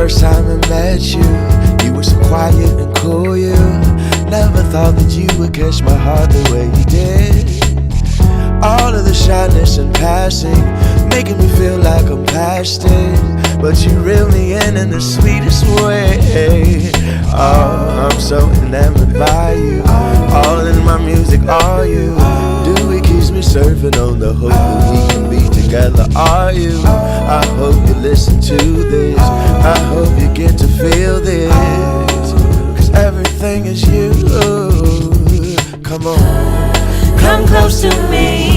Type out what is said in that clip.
first time I met you, you were so quiet and cool. You never thought that you would catch my heart the way you did. All of the shyness and passing, making me feel like I'm past it, but you reel me in the sweetest way. Oh, I'm so enamored by you. All in my music, are you? Do it keeps me surfing on the hope that we can be together, are you? I hope you listen to this, I hope you get to feel this, 'cause everything is you. Come on, come close to me.